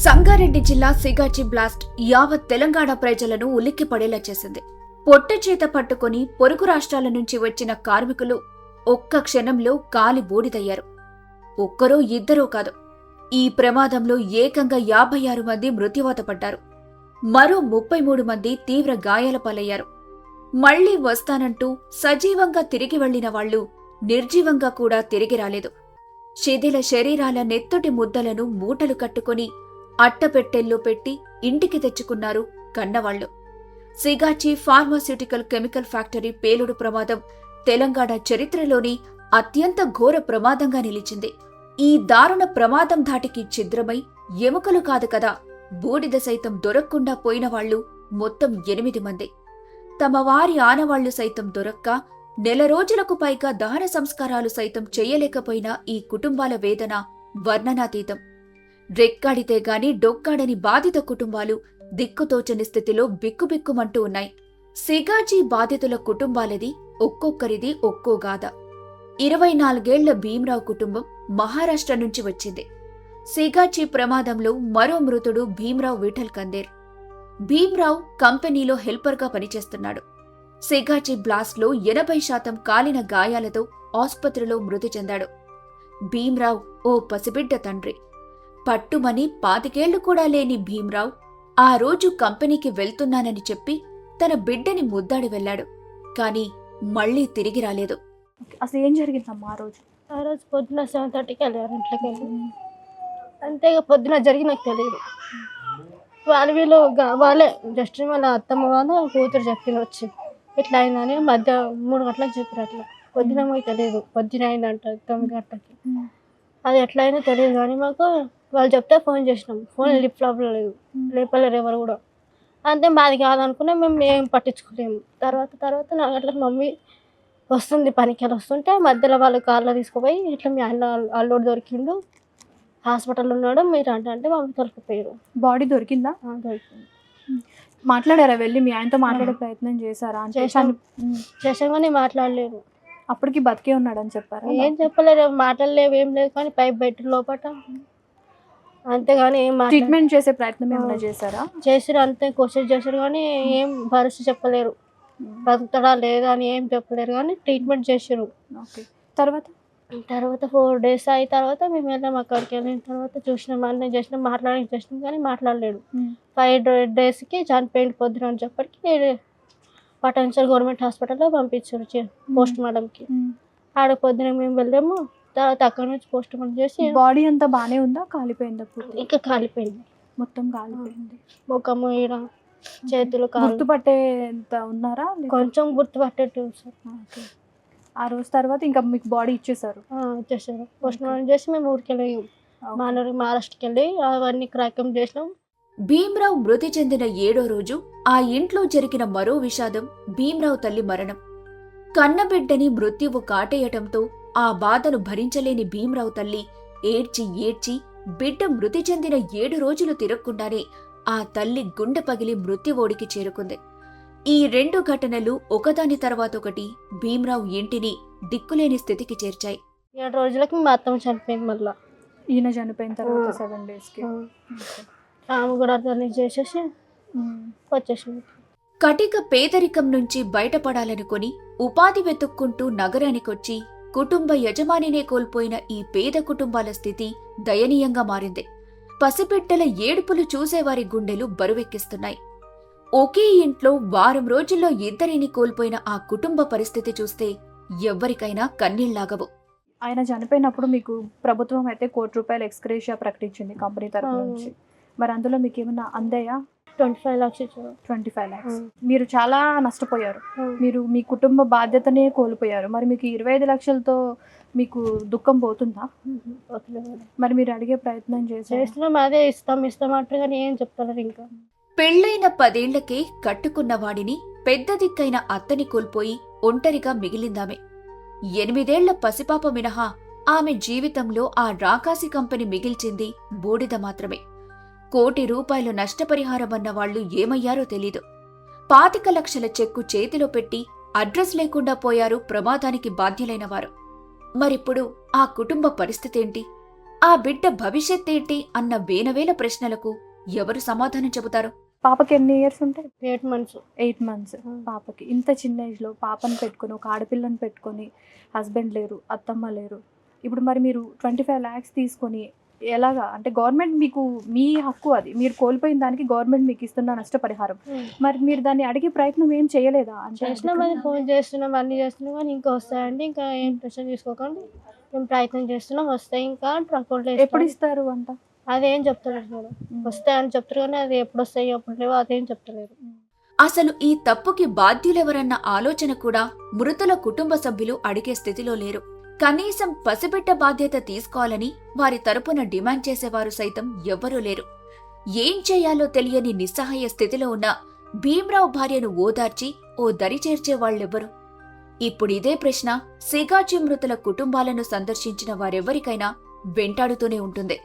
సంగారెడ్డి జిల్లా సిగాచి బ్లాస్ట్ యావత్ తెలంగాణ ప్రజలను ఉలిక్కిపడేలా చేసింది. పొట్ట చేత పట్టుకుని పొరుగు రాష్ట్రాల నుంచి వచ్చిన కార్మికులు ఒక్క క్షణంలో కాలి బూడిదయ్యారు. ఒక్కరో ఇద్దరో కాదు, ఈ ప్రమాదంలో ఏకంగా 56 మంది మృత్యువాత పడ్డారు. మరో 33 మంది తీవ్ర గాయాల పాలయ్యారు. మళ్లీ వస్తానంటూ సజీవంగా తిరిగి వెళ్లిన వాళ్లు నిర్జీవంగా కూడా తిరిగి రాలేదు. శిథిల శరీరాల నెత్తుటి ముద్దలను మూటలు కట్టుకుని అట్టపెట్టెల్లో పెట్టి ఇంటికి తెచ్చుకున్నారు కన్నవాళ్లు. సిగాచి ఫార్మాస్యూటికల్ కెమికల్ ఫ్యాక్టరీ పేలుడు ప్రమాదం తెలంగాణ చరిత్రలోని అత్యంత ఘోర ప్రమాదంగా నిలిచింది. ఈ దారుణ ప్రమాదం ధాటికి ఛిద్రమై ఎముకలు కాదు కదా, బూడిద సైతం దొరక్కుండా పోయిన వాళ్లు మొత్తం 8 మంది. తమ వారి ఆనవాళ్లు సైతం దొరక్క నెల రోజులకు పైగా దహన సంస్కారాలు సైతం చెయ్యలేకపోయిన ఈ కుటుంబాల వేదన వర్ణనాతీతం. రెక్కాడితే గాని డొక్కాడని బాధిత కుటుంబాలు దిక్కుతోచని స్థితిలో బిక్కుబిక్కుమంటూ ఉన్నాయి. సిగాచి బాధితుల కుటుంబాలది ఒక్కొక్కరిది ఒక్కో గాథ. 24 ఏళ్ల భీమ్రావు కుటుంబం మహారాష్ట్ర నుంచి వచ్చింది. సిగాచి ప్రమాదంలో మరో మృతుడు భీమ్రావు విఠల్ కందేర్. భీమ్రావు కంపెనీలో హెల్పర్గా పనిచేస్తున్నాడు. సిగాచి బ్లాస్ట్లో 80% కాలిన గాయాలతో ఆస్పత్రిలో మృతి చెందాడు. భీమ్రావు ఓ పసిబిడ్డ తండ్రి. పట్టుమని 25 ఏళ్లు కూడా లేని భీమ్రావు ఆ రోజు కంపెనీకి వెళ్తున్నానని చెప్పి తన బిడ్డని ముద్దాడి వెళ్లాడు. కాని మళ్లీ తిరిగి రాలేదు. అసలు ఏం జరిగిందమ్మా ఆ రోజు పొద్దున 7:30కి వెళ్ళారు ఇంట్లోకి వెళ్ళి. అంతేగా పొద్దున జరిగి నాకు తెలియదు. వీళ్ళు వాళ్ళే జస్ట్ వాళ్ళ అత్తమ్మ వాళ్ళ కూతురు చెప్పిన వచ్చి ఇట్లా అయిందని మధ్య 3 గంటలకు చెప్పారు. అట్లా పొద్దున మాకు తెలియదు, పొద్దున అయిందంట 9 గంటలకి. అది ఎట్లా అయినా తెలియదు కానీ మాకు వాళ్ళు చెప్తే ఫోన్ చేసినాం. ఫోన్ లిఫ్ట్ లేదు, లేపలేరు ఎవరు కూడా. అంతే మాది కాదనుకునే మేము ఏం పట్టించుకోలేము. తర్వాత 4 గంటలకు మమ్మీ వస్తుంది, పనికి వెళ్ళి వస్తుంటే మధ్యలో వాళ్ళు కార్లో తీసుకుపోయి ఇట్లా మీ ఆయన అల్లుడు దొరికిండు, హాస్పిటల్లో ఉన్నాడు, మీరు అంటే మమ్మీ తొలగిపోయారు. బాడీ దొరికిందా? దొరికింది. మాట్లాడారా? వెళ్ళి మీ ఆయనతో మాట్లాడే ప్రయత్నం చేశారా? చేసాం కానీ మాట్లాడలేరు. అప్పటికి బతికే ఉన్నాడని చెప్పారా? ఏం చెప్పలేరు, మాట్లాడలేవు, ఏం లేదు. కానీ పైప్ బయట లోపట అంతేగాని ఏం ట్రీట్మెంట్ చేసే ప్రయత్నం ఏమైనా చేశారా? చేసారు, అంతే కోషిష్ చేశారు కానీ ఏం భరోసా చెప్పలేరు. బతుకుతాడా లేదా అని ఏం చెప్పలేరు కానీ ట్రీట్మెంట్ చేసారు. ఓకే. తర్వాత 4 days అయిన తర్వాత మేము వెళ్ళాం. అక్కడికి వెళ్ళిన తర్వాత చూసినాం, అన్నీ చేసినాం, మాట్లాడడానికి చేసినాం కానీ మాట్లాడలేడు. 5 daysకి చనిపోయింది పొద్దున అని చెప్పటికి పటాన్చెరు గవర్నమెంట్ హాస్పిటల్లో పంపించారు పోస్ట్ మార్టంకి. ఆడ పొద్దున మేము వెళ్ళాము. తర్వాత అక్కడ నుంచి పోస్ట్ మార్టం చేసి బాడీ అంతా బాగానే ఉందా? కాలిపోయిందా? ఇంకా కాలిపోయింది, మొత్తం కాలిపోయింది. ముఖము ఈడ చేతులు గుర్తుపట్టేంత ఉన్నారా? కొంచెం గుర్తుపట్టేట్టు సార్. ఆ రోజు తర్వాత ఇంకా మీకు బాడీ ఇచ్చేసారు? ఇచ్చేసారు. పోస్ట్ మార్టం చేసి మేము ఊరికి వెళ్ళాము, మహారాష్ట్రకి వెళ్ళి అవన్నీ క్రాకం చేసినాం. భీమ్రావు మృతి చెందిన 7వ రోజు ఆ ఇంట్లో జరిగిన మరో విషాదం భీమ్రావు తల్లి మరణం. కన్నబిడ్డని మృత్యువు కాటేయటంతో ఆ బాధను భరించలేని భీమ్రావు తల్లి ఏడ్చి ఏడ్చి బిడ్డ మృతి చెందిన 7 రోజులు తిరగకుండానే ఆ తల్లి గుండె పగిలి మృత్యువోడికి చేరుకుంది. ఈ 2 ఘటనలు ఒకదాని తర్వాత ఒకటి భీమ్రావు ఇంటిని దిక్కులేని స్థితికి చేర్చాయి. 7 రోజులకి మా అత్తమ్మ చనిపోయింది. మళ్ళా ఈయన చనిపోయిన తర్వాత 7 daysకి ఆమె కూడా అర్థం చేసేసి వచ్చేసింది. కటిక పేదరికం నుంచి బయటపడాలనుకుని ఉపాధి వెతుక్కుంటూ నగరానికొచ్చి కుటుంబ యజమానినే కోల్పోయిన ఈ పేద కుటుంబాల స్థితి దయనీయంగా మారింది. పసిబిడ్డల ఏడుపులు చూసేవారి గుండెలు బరువెక్కిస్తున్నాయి. ఒకే ఇంట్లో వారం రోజుల్లో 2 కోల్పోయిన ఆ కుటుంబ పరిస్థితి చూస్తే ఎవ్వరికైనా కన్నీళ్లాగవు. ఆయన చనిపోయినప్పుడు మీకు ప్రభుత్వం అయితే ₹1 కోటి ఎక్స్గ్రేషియా ప్రకటించింది కంపెనీ తరఫు నుంచి. మరి అందులో మీకు ఏమన్నా అందాయా? 25 lakhs ఇచ్చారు. 25 lakhs. మీరు చాలా నష్టపోయారు. మీరు మీ కుటుంబ బాధ్యతనే కోల్పోయారు. మరి మీకు 25 లక్షలతో మీకు దుఃఖం పోతుందా? మరి మీరు అడిగే ప్రయత్నం చేస్తున్నాం, అదే ఇస్తాం అంటారు కానీ ఏం చెప్తారు. ఇంకా పెళ్లైన 10 ఏళ్లకే కట్టుకున్న వాడిని పెద్ద దిక్కైన అత్తని కోల్పోయి ఒంటరిగా మిగిలిందామె. 8 ఏళ్ల పసిపాప మినహా ఆమె జీవితంలో ఆ రాకాసి కంపెనీ మిగిల్చింది బూడిద మాత్రమే. ₹1 కోటి నష్టపరిహారమన్న వాళ్లు ఏమయ్యారో తెలీదు. 25 లక్షల చెక్కు చేతిలో పెట్టి అడ్రస్ లేకుండా పోయారు ప్రమాదానికి బాధ్యులైన వారు. మరిప్పుడు ఆ కుటుంబ పరిస్థితేంటి? ఆ బిడ్డ భవిష్యత్తేంటి అన్న వేనవేల ప్రశ్నలకు ఎవరు సమాధానం చెబుతారు? పాపకి ఎన్ని ఇయర్స్ ఉంటాయి? 8 months. 8 months. పాపకి ఇంత చిన్న ఏజ్లో పాపను పెట్టుకొని, ఒక ఆడపిల్లని పెట్టుకొని, హస్బెండ్ లేరు, అత్తమ్మ లేరు. ఇప్పుడు మరి మీరు 25 lakhs తీసుకొని ఎలాగా? అంటే గవర్నమెంట్ మీకు, మీ హక్కు అది, మీరు కోల్పోయిన దానికి గవర్నమెంట్ మీకు ఇస్తున్న నష్టపరిహారం. మరి మీరు దాన్ని అడిగే ప్రయత్నం ఏం చేయలేదా? అంటే చేస్తున్నామని ఫోన్ చేస్తున్నాం, అన్నీ చేస్తున్నాం, కానీ ఇంకా వస్తాయండి. ఇంకా ఏం టెన్షన్ తీసుకోకండి, మేము ప్రయత్నం చేస్తున్నాం, వస్తాయి ఇంకా అకౌంట్లో. ఎప్పుడు ఇస్తారు అంట? అదేం చెప్తలేరు మేడం. వస్తాయని చెప్తారు కానీ అది ఎప్పుడు వస్తాయి ఎప్పుడు లేవో అదేం చెప్తలేరు. అసలు ఈ తప్పుకి బాధ్యులెవరన్న ఆలోచన కూడా మృతుల కుటుంబ సభ్యులు అడిగే స్థితిలో లేరు. కనీసం పసిబిడ్డ బాధ్యత తీసుకోవాలని వారి తరపున డిమాండ్ చేసేవారు సైతం ఎవ్వరూ లేరు. ఏం చేయాలో తెలియని నిస్సహాయ స్థితిలో ఉన్న భీమ్రావు భార్యను ఓదార్చి ఓ దరి చేర్చేవాళ్లెవ్వరు? ఇప్పుడిదే ప్రశ్న సిగాచి మృతుల కుటుంబాలను సందర్శించిన వారెవ్వరికైనా వెంటాడుతూనే ఉంటుంది.